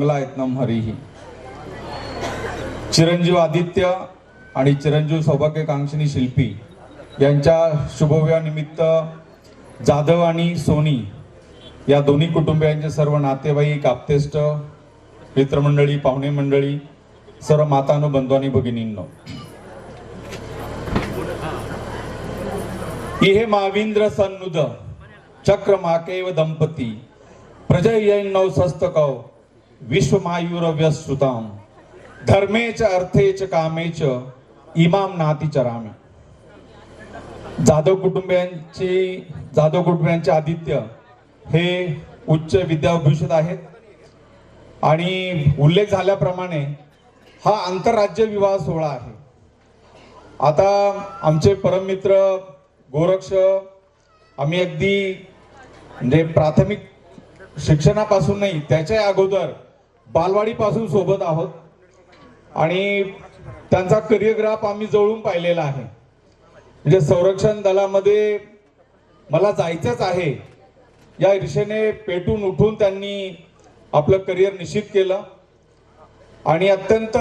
मंगलायत्नम हरिही. चिरंजीव आदित्य आणि चिरंजीव सौभाग्यकांक्षिणी शिल्पी यांच्या शुभविवाहानिमित्त जाधव आणि सोनी या दोन्ही कुटुंबियांचे सर्व नातेवाईक, आप्तेष्ट, मित्रमंडळी, पाहुणे मंडळी, सर्व मातांनो, बंधू आणि भगिनींनो, इहे माविंद्र सन्नुद चक्र माकेव दंपती प्रजयैनौ सस्तकौ विश्वमायुरव्यश्रुताम धर्मेच अर्थेच कामेच इमाम नाती चरामी. जाधव कुटुंबियांचे आदित्य हे उच्च विद्याभूषित आहेत आणि उल्लेख झाल्याप्रमाणे हा आंतरराज्य विवाह सोहळा आहे. आता आमचे परममित्र गोरक्ष, आम्ही अगदी म्हणजे प्राथमिक शिक्षणापासून नाही, त्याच्या अगोदर बालवाडीपासून सोबत आहोत आणि त्यांचा करिअर आम्ही जवळून पाहिलेला आहे. म्हणजे संरक्षण दलामध्ये मला जायचंच आहे या ईर्षेने पेटून उठून त्यांनी आपलं करिअर निश्चित केलं आणि अत्यंत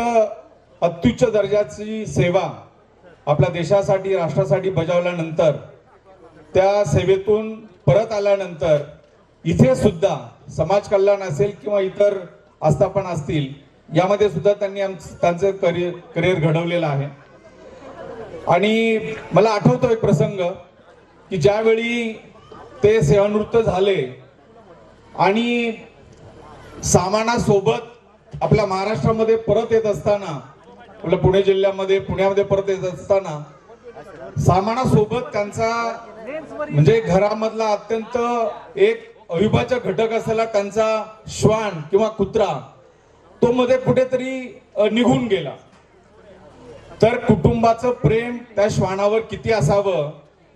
अत्युच्च दर्जाची सेवा आपल्या देशासाठी, राष्ट्रासाठी बजावल्यानंतर, त्या सेवेतून परत आल्यानंतर इथे सुद्धा समाज कल्याण असेल किंवा इतर आस्थापना असतील, यामध्ये सुद्धा त्यांनी त्यांचं करिअर घडवलेलं आहे. आणि मला आठवतो एक प्रसंग की ज्यावेळी ते सेवानिवृत्त झाले आणि सामानासोबत आपल्या महाराष्ट्रामध्ये परत येत असताना, आपल्या पुण्यामध्ये परत येत असताना सामानासोबत त्यांचा म्हणजे घरामधला अत्यंत एक अविभाज्य घटक असलेला त्यांचा श्वान किंवा कुत्रा तो मध्ये कुठेतरी निघून गेला. तर कुटुंबाचं प्रेम त्या श्वानावर किती असावं.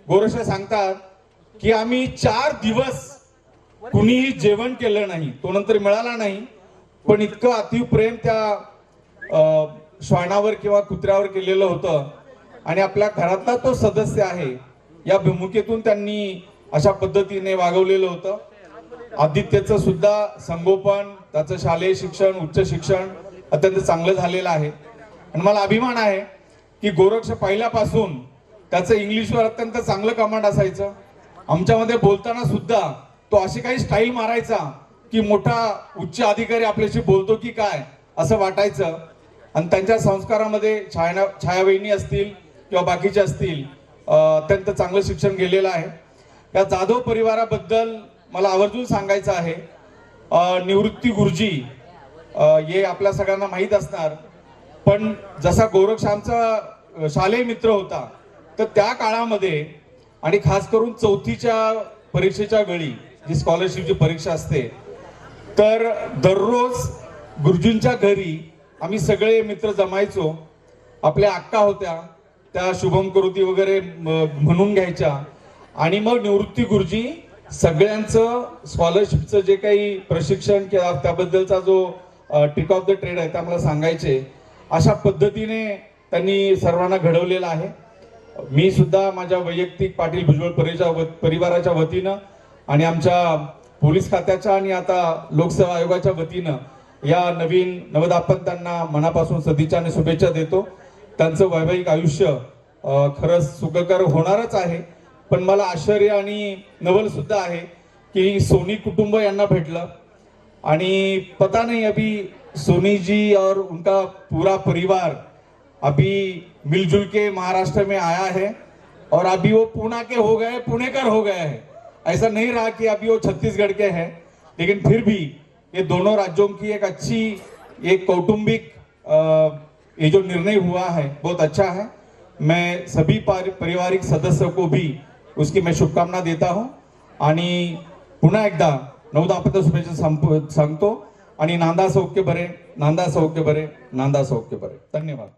गोरक्ष सांगतात की आम्ही 4 दिवस कुणीही जेवण केलं नाही, तो नंतर मिळाला नाही, पण इतकं अतिव प्रेम त्या श्वानावर किंवा कुत्र्यावर केलेलं होतं. आणि आपल्या घरातला तो सदस्य आहे या भूमिकेतून त्यांनी अशा पद्धतीने वागवलेलं होतं. आदित्यचं सुद्धा संगोपन, त्याचं शालेय शिक्षण, उच्च शिक्षण अत्यंत चांगलं झालेलं आहे. आणि मला अभिमान आहे की गोरक्ष पहिल्यापासून त्याचं इंग्लिशवर अत्यंत चांगलं कमांड असायचं. आमच्यामध्ये बोलताना सुद्धा तो अशी काही स्टाईल मारायचा की मोठा उच्च अधिकारी आपल्याशी बोलतो की काय असं वाटायचं. आणि त्यांच्या संस्कारामध्ये छायावहिनी असतील किंवा बाकीचे असतील, अत्यंत चांगलं शिक्षण गेलेलं आहे. या जाधव परिवाराबद्दल मला आवर्जून सांगायचं आहे. निवृत्ती गुरुजी हे आपल्या सगळ्यांना माहीत असणार, पण जसा गोरक्ष आमचा शालेय मित्र होता, तर त्या काळामध्ये आणि खास करून 4थीच्या परीक्षेच्या वेळी जी स्कॉलरशिपची परीक्षा असते, तर दररोज गुरुजींच्या घरी आम्ही सगळे मित्र जमायचो. आपल्या अक्का होत्या, त्या शुभम करोती वगैरे म्हणून घ्यायच्या आणि मग निवृत्ती गुरुजी सगळ्यांचं स्कॉलरशिपचं जे काही प्रशिक्षण किंवा त्याबद्दलचा जो ट्रिक ऑफ द ट्रेड आहे ते आम्हाला सांगायचे. अशा पद्धतीने त्यांनी सर्वांना घडवलेलं आहे. मी सुद्धा माझ्या वैयक्तिक पाटील भुजबळ परिवाराच्या वतीनं आणि आमच्या पोलीस खात्याच्या आणि आता लोकसेवा आयोगाच्या वतीनं या नवीन नवदाम्पत्यांना मनापासून सदिच्छा आणि शुभेच्छा देतो. त्यांचं वैवाहिक आयुष्य खरंच सुखकर होणारच आहे. पण मला आश्चर्य आणि नवल सुद्धा आहे की सोनी कुटुंब यांना भेटलं आणि पता नहीं अभी सोनी जी और उनका पूरा परिवार अभी मिलजुल के महाराष्ट्र में आया है और अभी वो पुणेकर हो गए हैं. ऐसा नहीं रहा कि अभी वो छत्तीसगढ़ के हैं, लेकिन फिर भी ये दोनों राज्यों की एक अच्छी एक कौटुंबिक ये जो निर्णय हुआ है बहुत अच्छा है. मैं सभी पारिवारिक सदस्यों को भी उसकी मैं शुभकामना देता हूं आणि पुन्हा एकदा नवदाम्पत्य शुभेच्छा सांगतो आणि नांदा सौख्य बरे, नांदा सौख्य बरे, नांदा सौख्य बरे. धन्यवाद.